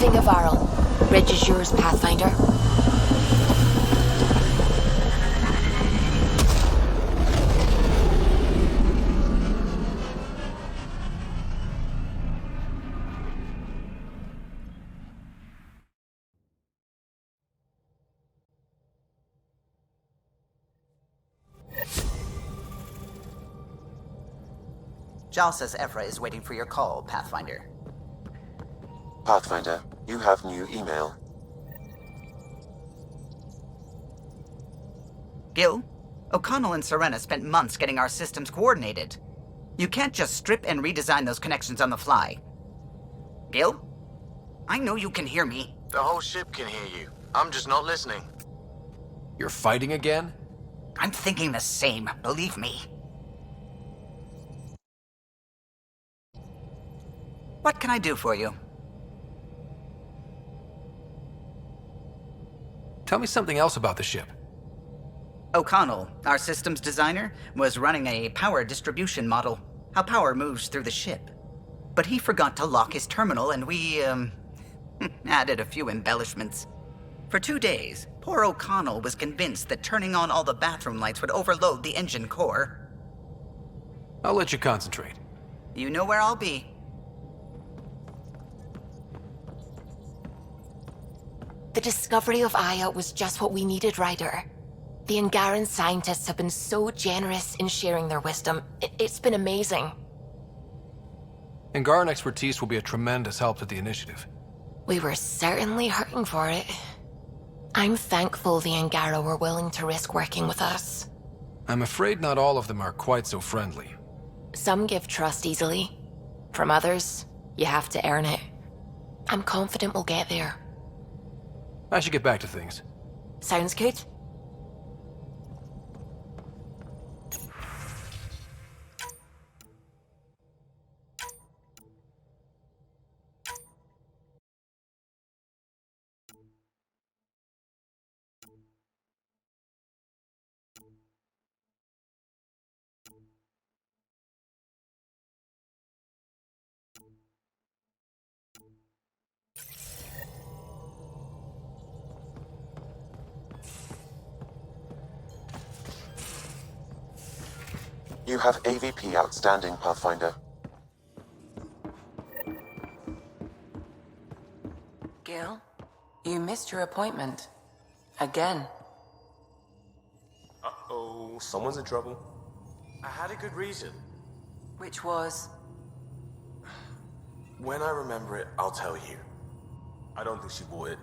Requesting Havarl. Reg is yours, Pathfinder. Jaal says Evfra is waiting for your call, Pathfinder. Pathfinder, you have new email. Gil, O'Connell and Serena spent months getting our systems coordinated. You can't just strip and redesign those connections on the fly. Gil? I know you can hear me. The whole ship can hear you. I'm just not listening. You're fighting again? I'm thinking the same, believe me. What can I do for you? Tell me something else about the ship. O'Connell, our systems designer, was running a power distribution model, how power moves through the ship. But he forgot to lock his terminal and we, added a few embellishments. For 2 days, poor O'Connell was convinced that turning on all the bathroom lights would overload the engine core. I'll let you concentrate. You know where I'll be. The discovery of ITA was just what we needed, Ryder. The Angaran scientists have been so generous in sharing their wisdom. It's been amazing. Angaran expertise will be a tremendous help to the initiative. We were certainly hurting for it. I'm thankful the Angara were willing to risk working with us. I'm afraid not all of them are quite so friendly. Some give trust easily. From others, you have to earn it. I'm confident we'll get there. I should get back to things. Sounds good. You have AVP outstanding, Pathfinder. Gil, you missed your appointment. Again. Uh-oh, someone's in trouble. I had a good reason. Which was? When I remember it, I'll tell you. I don't think she would.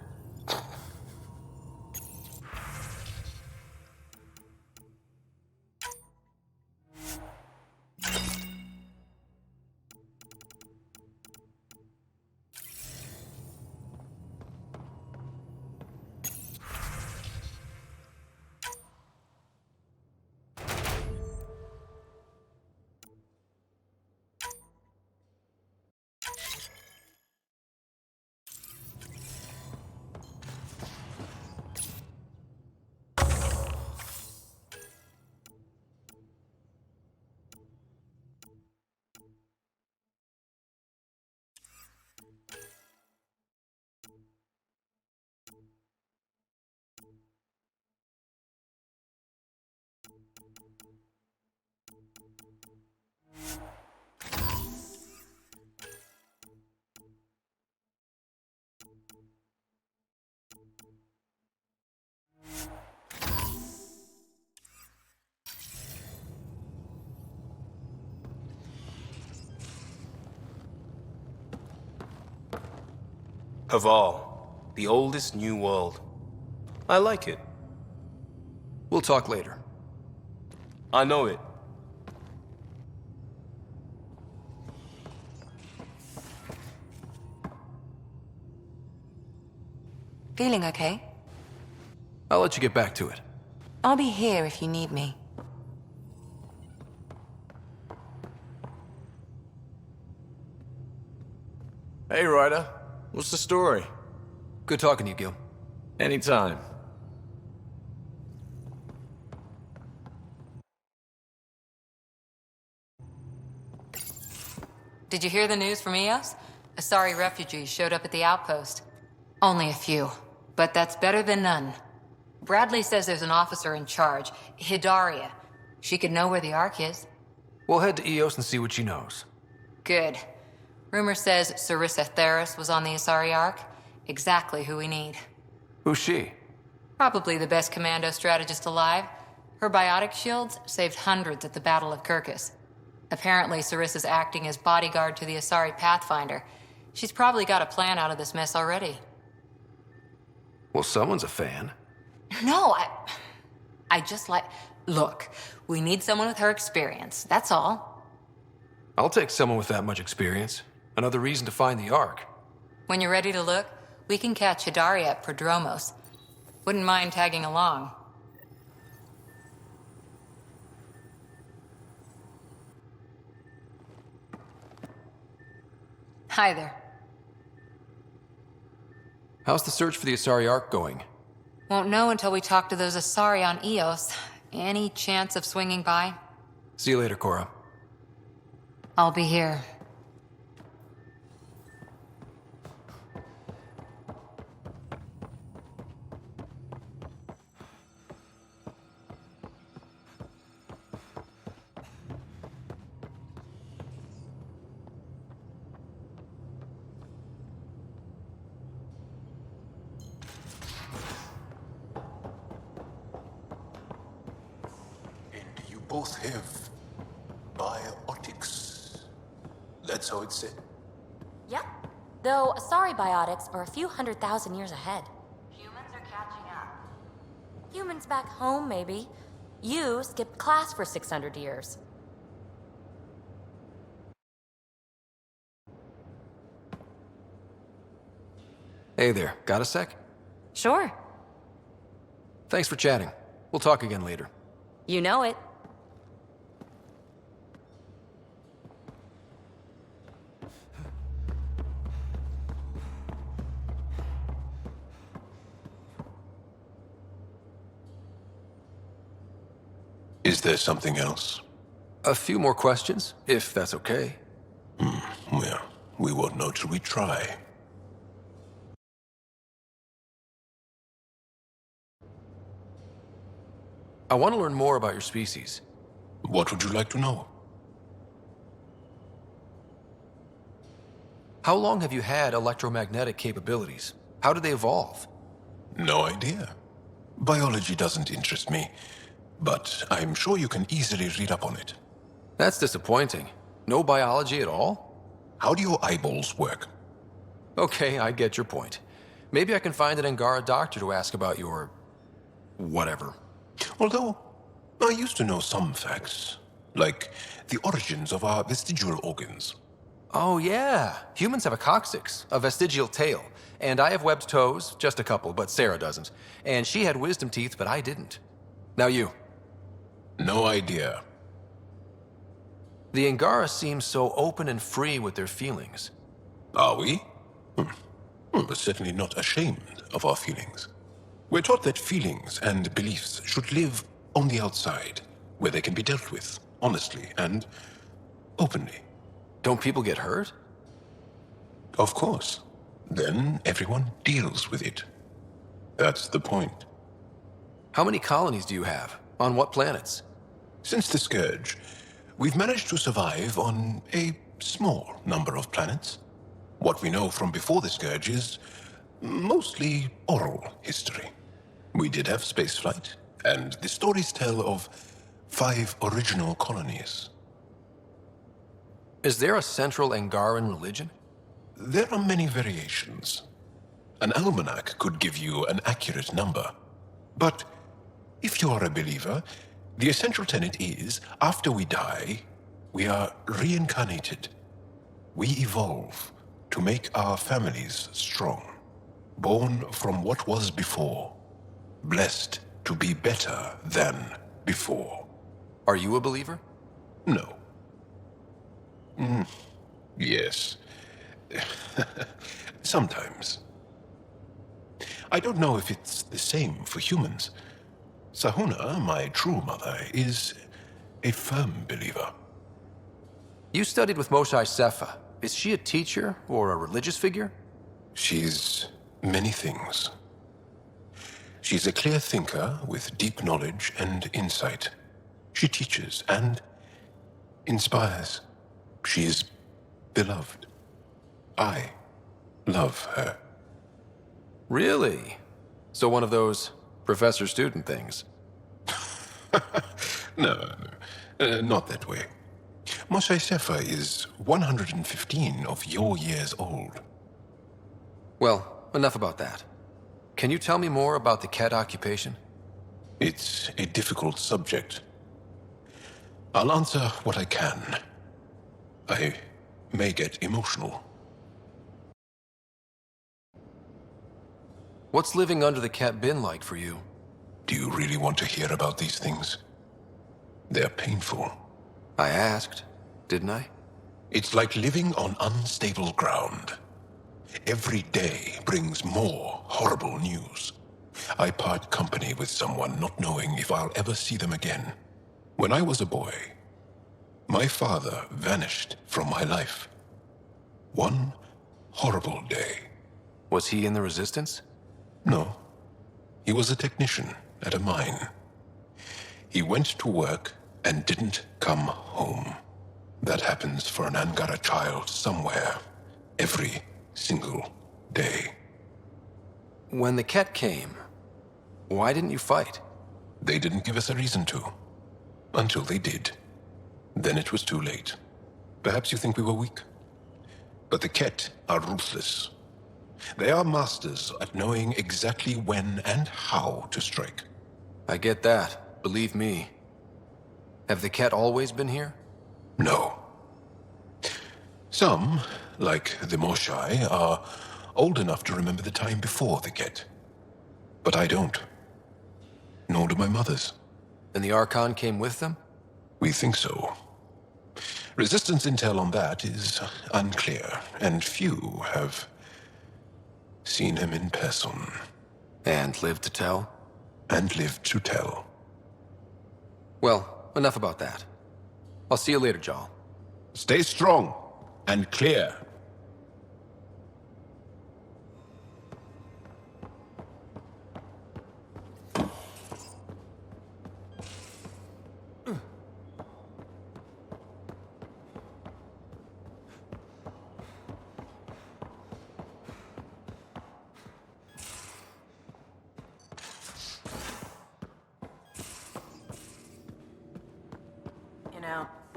Havarl, the oldest new world. I like it. We'll talk later. I know it. Feeling okay? I'll let you get back to it. I'll be here if you need me. Hey, Ryder. What's the story? Good talking to you, Gil. Anytime. Did you hear the news from Eos? Asari refugees showed up at the outpost. Only a few, but that's better than none. Bradley says there's an officer in charge, Hidaria. She could know where the Ark is. We'll head to Eos and see what she knows. Good. Rumor says Sarissa Theris was on the Asari Ark. Exactly who we need. Who's she? Probably the best commando strategist alive. Her biotic shields saved hundreds at the Battle of Kirkus. Apparently, Sarissa's acting as bodyguard to the Asari Pathfinder. She's probably got a plan out of this mess already. Well, someone's a fan. No, I just like... Look, we need someone with her experience, that's all. I'll take someone with that much experience. Another reason to find the Ark. When you're ready to look, we can catch Hidaria at Prodromos. Wouldn't mind tagging along. Hi there. How's the search for the Asari Ark going? Won't know until we talk to those Asari on Eos. Any chance of swinging by? See you later, Cora. I'll be here. Both have biotics. That's how it's said. Yep. Though Asari biotics are a few 100,000 years ahead. Humans are catching up. Humans back home, maybe. You skipped class for 600 years. Hey there, got a sec? Sure. Thanks for chatting. We'll talk again later. You know it. Is there something else? A few more questions, if that's okay. Well, we won't know till we try. I want to learn more about your species. What would you like to know? How long have you had electromagnetic capabilities? How did they evolve? No idea. Biology doesn't interest me, but I'm sure you can easily read up on it. That's disappointing. No biology at all? How do your eyeballs work? Okay, I get your point. Maybe I can find an Angara doctor to ask about your... whatever. Although, I used to know some facts, like the origins of our vestigial organs. Oh yeah, humans have a coccyx, a vestigial tail, and I have webbed toes, just a couple, but Sarah doesn't. And she had wisdom teeth, but I didn't. Now you. No idea. The Angara seem so open and free with their feelings. Are we? We're certainly not ashamed of our feelings. We're taught that feelings and beliefs should live on the outside, where they can be dealt with, honestly and openly. Don't people get hurt? Of course. Then everyone deals with it. That's the point. How many colonies do you have? On what planets? Since the Scourge, we've managed to survive on a small number of planets. What we know from before the Scourge is mostly oral history. We did have spaceflight, and the stories tell of 5 original colonies. Is there a central Angaran religion? There are many variations. An almanac could give you an accurate number. But if you are a believer, the essential tenet is, after we die, we are reincarnated. We evolve to make our families strong, born from what was before, blessed to be better than before. Are you a believer? No. Yes. Sometimes. I don't know if it's the same for humans. Sahuna, my true mother, is a firm believer. You studied with Moshe Sefa. Is she a teacher or a religious figure? She's Many things. She's a clear thinker with deep knowledge and insight. She teaches and inspires. She's beloved. I love her. Really? So one of those professor-student things? No, not that way. Moshe Sefer is 115 of your years old. Well, enough about that. Can you tell me more about the cat occupation? It's a difficult subject. I'll answer what I can. I may get emotional. What's living under the cat been like for you? Do you really want to hear about these things? They're painful. I asked, didn't I? It's like living on unstable ground. Every day brings more horrible news. I part company with someone not knowing if I'll ever see them again. When I was a boy, my father vanished from my life. One horrible day. Was he in the Resistance? No. He was a technician at a mine. He went to work and didn't come home. That happens for an Angara child somewhere, every single day. When the cat came, why didn't you fight? They didn't give us a reason to. Until they did. Then it was too late. Perhaps you think we were weak. But the Ket are ruthless. They are masters at knowing exactly when and how to strike. I get that, believe me. Have the cat always been here? No. Some, like the Moshai, are old enough to remember the time before the Ket. But I don't. Nor do my mothers. And the Archon came with them? We think so. Resistance intel on that is unclear, and few have seen him in person. And lived to tell? And lived to tell. Well, enough about that. I'll see you later, Jaal. Stay strong and clear.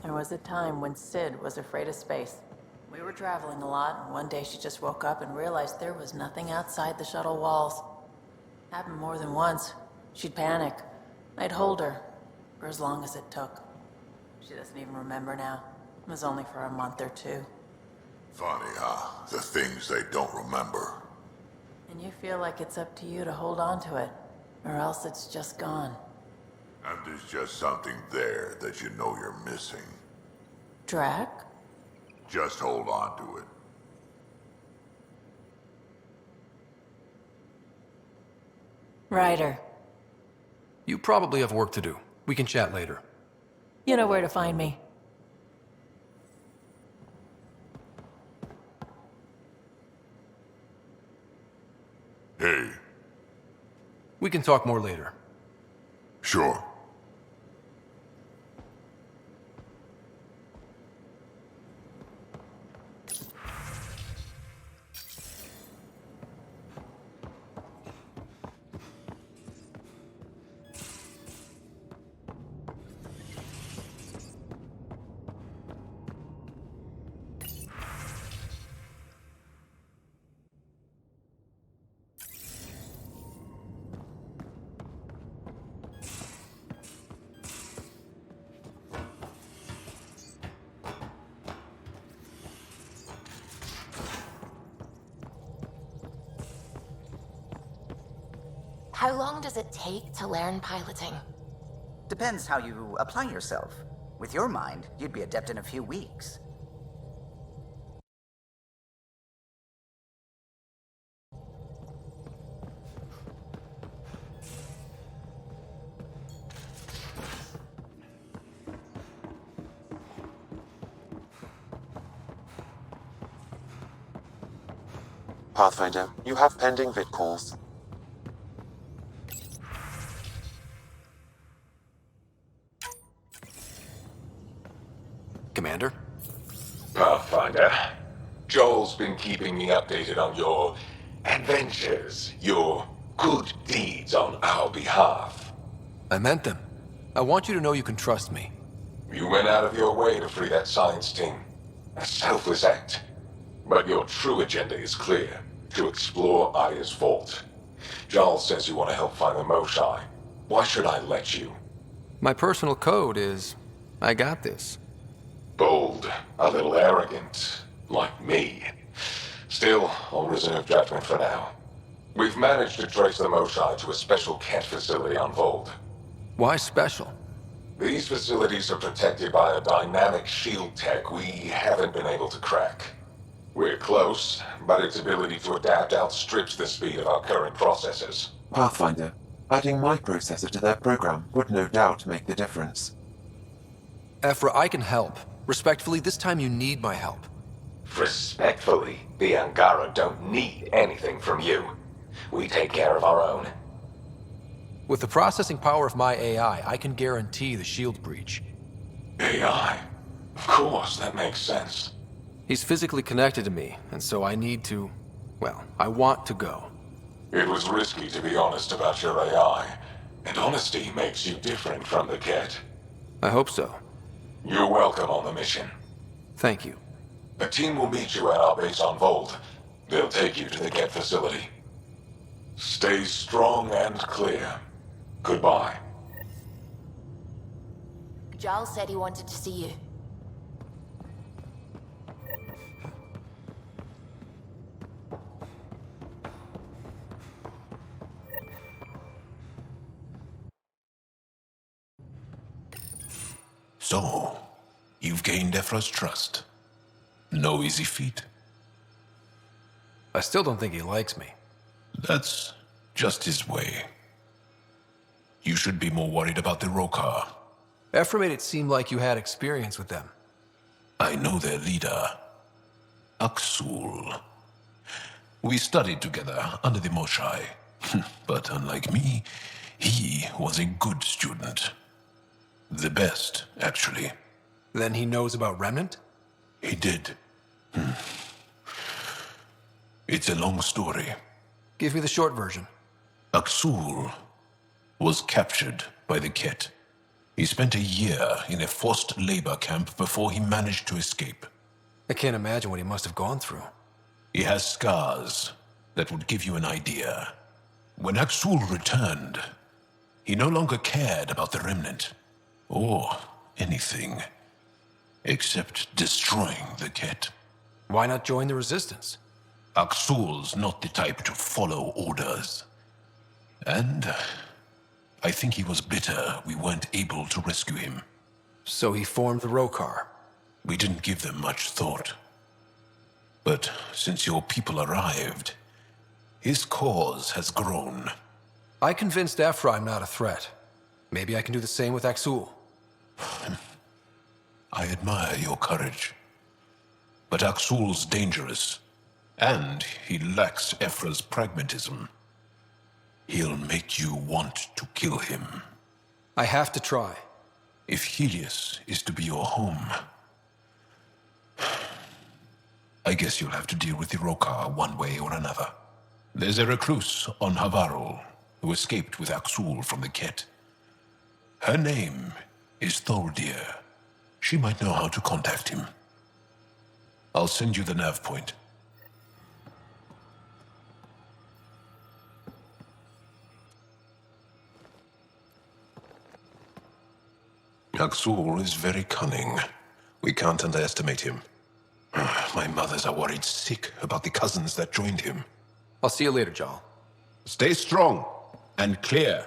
There was a time when Sid was afraid of space. We were traveling a lot, and one day she just woke up and realized there was nothing outside the shuttle walls. Happened more than once. She'd panic. I'd hold her, for as long as it took. She doesn't even remember now. It was only for a month or two. Funny, huh? The things they don't remember. And you feel like it's up to you to hold on to it, or else it's just gone. And there's just something there that you know you're missing. Drac? Just hold on to it. Ryder. You probably have work to do. We can chat later. You know where to find me. Hey. We can talk more later. Sure. How long does it take to learn piloting? Depends how you apply yourself. With your mind, you'd be adept in a few weeks. Pathfinder, you have pending vid calls. Commander? Pathfinder, Joel's been keeping me updated on your adventures, your good deeds on our behalf. I meant them. I want you to know you can trust me. You went out of your way to free that science team. A selfless act. But your true agenda is clear. To explore Aya's vault. Jaal says you want to help find the Moshae. Why should I let you? My personal code is, I got this. Bold, a little arrogant, like me. Still, I'll reserve judgment for now. We've managed to trace the Moshae to a special cat facility on Vold. Why special? These facilities are protected by a dynamic shield tech we haven't been able to crack. We're close, but its ability to adapt outstrips the speed of our current processors. Pathfinder, adding my processor to their program would no doubt make the difference. Evfra, I can help. Respectfully, this time you need my help. Respectfully, the Angara don't need anything from you. We take care of our own. With the processing power of my AI, I can guarantee the shield breach. AI? Of course, that makes sense. He's physically connected to me, and so I need to... well, I want to go. It was risky to be honest about your AI, and honesty makes you different from the cat. I hope so. You're welcome on the mission. Thank you. A team will meet you at our base on Vold. They'll take you to the cat facility. Stay strong and clear. Goodbye. Jaal said he wanted to see you. So, you've gained Evfra's trust. No easy feat. I still don't think he likes me. That's just his way. You should be more worried about the Rokar. Evfra made it seem like you had experience with them. I know their leader, Aksul. We studied together under the Moshae. But unlike me, he was a good student. The best, actually. Then he knows about Remnant? He did. It's a long story. Give me the short version. Aksul was captured by the Ket. He spent a year in a forced labor camp before he managed to escape. I can't imagine what he must have gone through. He has scars that would give you an idea. When Aksul returned, he no longer cared about the Remnant, or anything, except destroying the Ket. Why not join the Resistance? Aksul's not the type to follow orders. And I think he was bitter we weren't able to rescue him. So he formed the Rokar. We didn't give them much thought. But since your people arrived, his cause has grown. I convinced Evfra I'm not a threat. Maybe I can do the same with Aksul. I admire your courage. But Aksul's dangerous, and he lacks Evfra's pragmatism. He'll make you want to kill him. I have to try. If Helios is to be your home, I guess you'll have to deal with the Rokar one way or another. There's a recluse on Havarl who escaped with Aksul from the Ket. Her name is Tholdir. She might know how to contact him. I'll send you the nav point. Aksul is very cunning. We can't underestimate him. My mothers are worried sick about the cousins that joined him. I'll see you later, Jaal. Stay strong and clear.